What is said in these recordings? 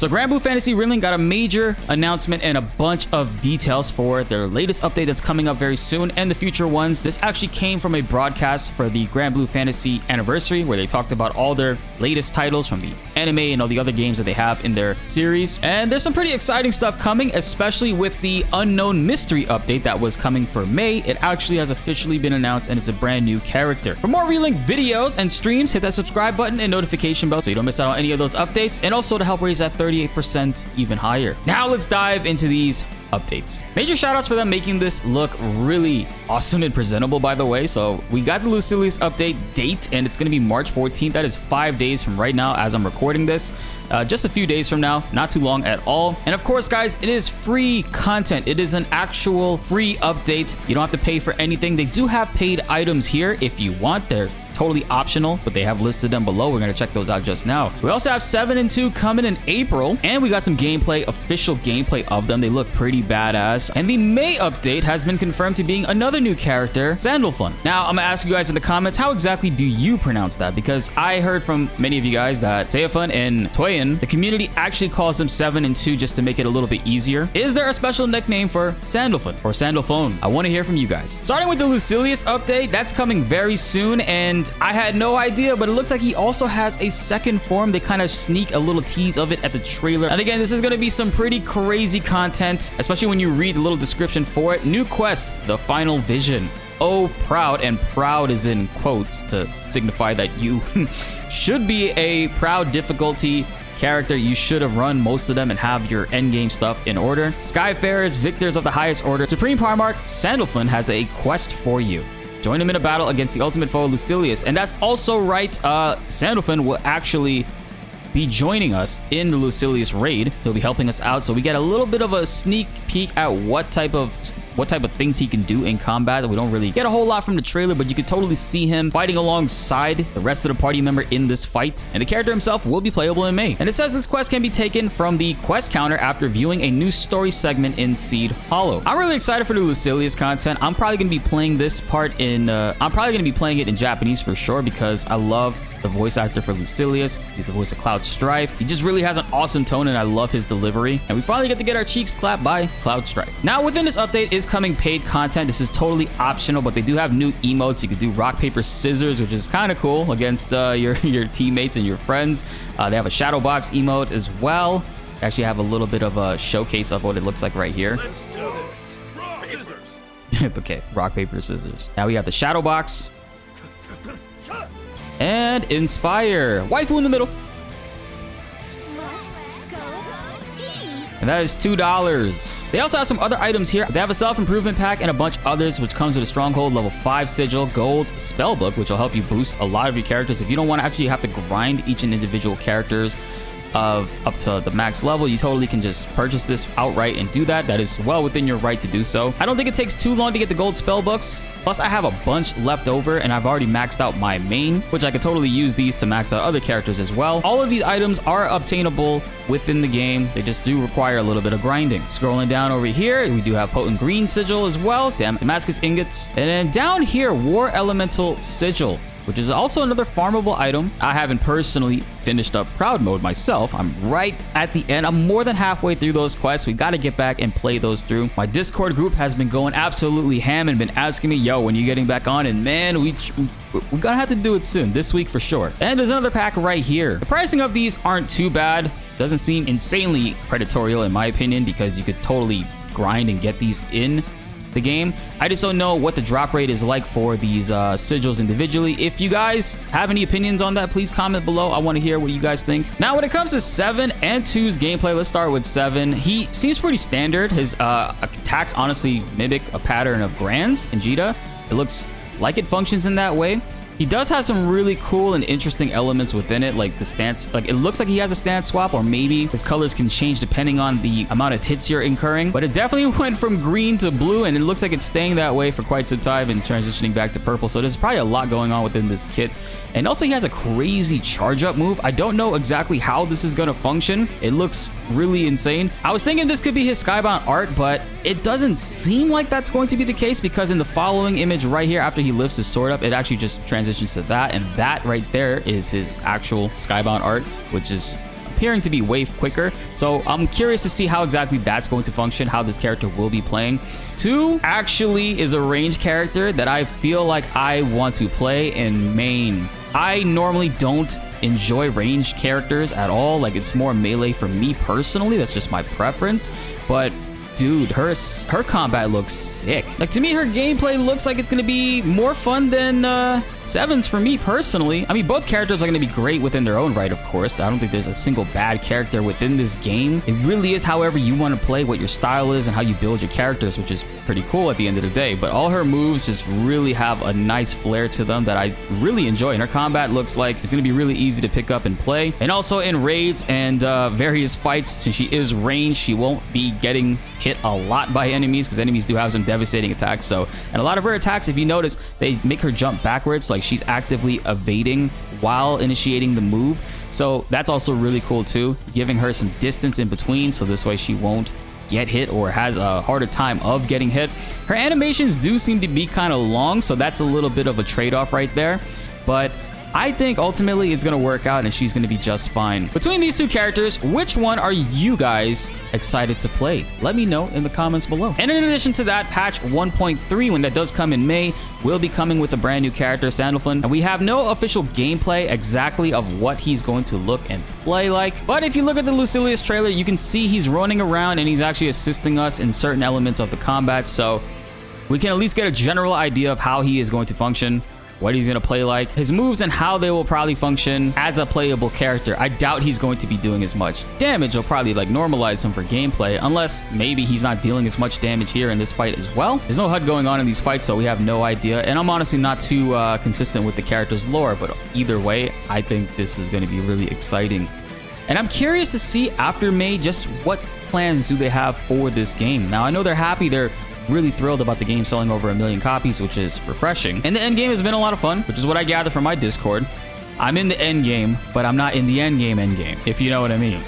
So Granblue Fantasy Relink got a major announcement and a bunch of details for their latest update that's coming up very soon and the future ones. This actually came from a broadcast for the Granblue Fantasy anniversary where they talked about all their latest titles from the anime and all the other games that they have in their series. And there's some pretty exciting stuff coming, especially with the Unknown Mystery update that was coming for May. It actually has officially been announced and it's a brand new character. For more Relink videos and streams, hit that subscribe button and notification bell so you don't miss out on any of those updates, and also to help raise that 38% even higher. Now let's dive into these updates. Major shoutouts for them making this look really awesome and presentable, by the way. So we got the Lucilius update date and it's going to be March 14th. That is 5 days from right now as I'm recording this. Just a few days from now, not too long at all. And of course, guys, it is free content. It is an actual free update. You don't have to pay for anything. They do have paid items here if you want. They're totally optional, but they have listed them below. We're going to check those out just now. We also have 7 and 2 coming in April, and we got some gameplay, official gameplay of them. They look pretty badass. And the May update has been confirmed to being another new character, Sandalphon. Now, I'm going to ask you guys in the comments, how exactly do you pronounce that? Because I heard from many of you guys that Sandalphon and Toyin, the community actually calls them 7 and 2 just to make it a little bit easier. Is there a special nickname for Sandalphon or Sandalphon? I want to hear from you guys. Starting with the Lucilius update, that's coming very soon, and I had no idea, but it looks like he also has a second form. They kind of sneak a little tease of it at the trailer. And again, this is going to be some pretty crazy content, especially when you read the little description for it. New quest, the final vision. Oh, proud, and proud is in quotes to signify that you should be a proud difficulty character. You should have run most of them and have your endgame stuff in order. Skyfarers, victors of the highest order. Supreme Primarch Sandalphon has a quest for you. Join him in a battle against the ultimate foe, Lucilius. And that's also right. Sandalphon will actually be joining us in the Lucilius raid. He'll be helping us out. So we get a little bit of a sneak peek at what type of things he can do in combat. We don't really get a whole lot from the trailer, but you can totally see him fighting alongside the rest of the party member in this fight. And the character himself will be playable in May. And it says this quest can be taken from the quest counter after viewing a new story segment in Seed Hollow. I'm really excited for the Lucilius content. I'm probably going to be playing this part in, I'm probably going to be playing it in Japanese for sure, because I love the voice actor for Lucilius. He's the voice of Cloud Strife. He just really has an awesome tone and I love his delivery. And we finally get to get our cheeks clapped by Cloud Strife. Now within this update is coming paid content. This is totally optional, but they do have new emotes. You can do rock, paper, scissors, which is kind of cool against your teammates and your friends. They have a shadow box emote as well. They actually have a little bit of a showcase of what it looks like right here. Let's do this. Rock, scissors. Okay, rock, paper, scissors. Now we have the shadow box. And Inspire. Waifu in the middle. And that is $2. They also have some other items here. They have a self-improvement pack and a bunch others, which comes with a Stronghold level 5 sigil, gold spellbook, which will help you boost a lot of your characters. If you don't want to actually have to grind each and individual characters of up to the max level, you totally can just purchase this outright and do that. That is well within your right to do so. I don't think it takes too long to get the gold spell books. Plus I have a bunch left over and I've already maxed out my main, which I could totally use these to max out other characters as well. All of these items are obtainable within the game. They just do require a little bit of grinding. Scrolling down over here, we do have Potent Green Sigil as well. Damascus Ingots. And then down here, War Elemental Sigil, which is also another farmable item. I haven't personally finished up Proud Mode myself. I'm right at the end. I'm more than halfway through those quests. We got to get back and play those through. My Discord group has been going absolutely ham and been asking me, yo, when you getting back on? And man, we're gonna have to do it soon, this week for sure. And there's another pack right here. The pricing of these aren't too bad. Doesn't seem insanely predatory in my opinion, because you could totally grind and get these in the game. I just don't know what the drop rate is like for these sigils individually. If you guys have any opinions on that, please comment below. I want to hear what you guys think. Now, when it comes to 7 and 2's gameplay, let's start with 7. He seems pretty standard. His attacks honestly mimic a pattern of Gran's and Jita. It looks like it functions in that way. He does have some really cool and interesting elements within it, like the stance. Like, it looks like he has a stance swap, or maybe his colors can change depending on the amount of hits you're incurring. But it definitely went from green to blue, and it looks like it's staying that way for quite some time and transitioning back to purple. So there's probably a lot going on within this kit. And also, he has a crazy charge up move. I don't know exactly how this is going to function. It looks really insane. I was thinking this could be his Skybound art, but it doesn't seem like that's going to be the case, because in the following image right here, after he lifts his sword up, it actually just transitions to that, and that right there is his actual Skybound art, which is a appearing to be way quicker. So I'm curious to see how exactly that's going to function, how this character will be playing. 2 actually is a range character that I feel like I want to play in main. I normally don't enjoy range characters at all. Like, it's more melee for me personally. That's just my preference. But dude, her combat looks sick. Like, to me, her gameplay looks like it's gonna be more fun than Seven's for me personally. I mean, both characters are gonna be great within their own right, of course. I don't think there's a single bad character within this game. It really is however you want to play, what your style is, and how you build your characters, which is pretty cool at the end of the day. But all her moves just really have a nice flair to them that I really enjoy. And her combat looks like it's gonna be really easy to pick up and play. And also in raids and various fights, since she is ranged, she won't be getting hit a lot by enemies, because enemies do have some devastating attacks. So, and a lot of her attacks, if you notice, they make her jump backwards, like she's actively evading while initiating the move. So that's also really cool too, giving her some distance in between, so this way she won't get hit or has a harder time of getting hit. Her animations do seem to be kind of long, so that's a little bit of a trade-off right there. But I think ultimately it's going to work out and she's going to be just fine. Between these 2 characters, which one are you guys excited to play? Let me know in the comments below. And in addition to that, patch 1.3, when that does come in May, will be coming with a brand new character, Sandalphon. And we have no official gameplay exactly of what he's going to look and play like. But if you look at the Lucilius trailer, you can see he's running around and he's actually assisting us in certain elements of the combat. So we can at least get a general idea of how he is going to function, what he's going to play like, his moves, and how they will probably function as a playable character. I doubt he's going to be doing as much damage. It'll probably like normalize him for gameplay, unless maybe he's not dealing as much damage here in this fight as well. There's no HUD going on in these fights, so we have no idea. And I'm honestly not too consistent with the character's lore, but either way, I think this is going to be really exciting. And I'm curious to see after May just what plans do they have for this game. Now, I know they're happy. They're really thrilled about the game selling over 1 million copies, which is refreshing. And the end game has been a lot of fun, which is what I gather from my Discord. I'm in the end game, but I'm not in the end game, if you know what I mean.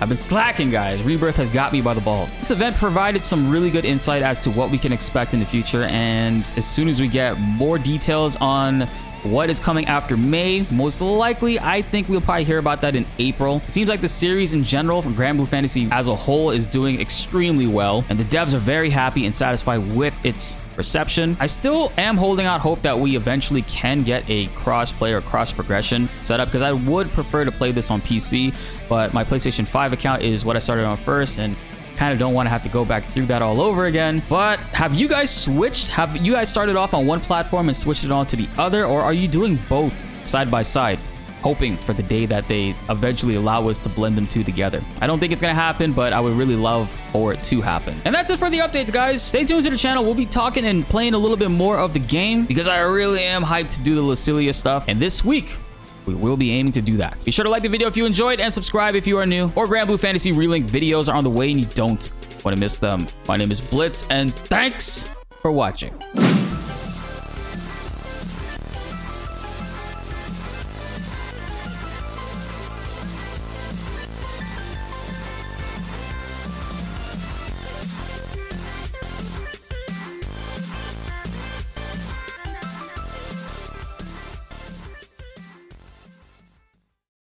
I've been slacking, guys. Rebirth has got me by the balls. This event provided some really good insight as to what we can expect in the future, and as soon as we get more details on what is coming after May, most likely, I think we'll probably hear about that in April. It seems like the series in general from Granblue Fantasy as a whole is doing extremely well, and the devs are very happy and satisfied with its reception. I still am holding out hope that we eventually can get a cross-play or cross-progression setup, because I would prefer to play this on PC, but my PlayStation 5 account is what I started on first, and kind of don't want to have to go back through that all over again. But have you guys switched? Have you guys started off on one platform and switched it on to the other, or are you doing both side by side, hoping for the day that they eventually allow us to blend them 2 together? I don't think it's gonna happen, but I would really love for it to happen. And that's it for the updates, guys. Stay tuned to the channel. We'll be talking and playing a little bit more of the game, because I really am hyped to do the Lucilius stuff, and this week we will be aiming to do that. Be sure to like the video if you enjoyed, and subscribe if you are new. Or Granblue Fantasy Relink videos are on the way and you don't want to miss them. My name is Blitz, and thanks for watching.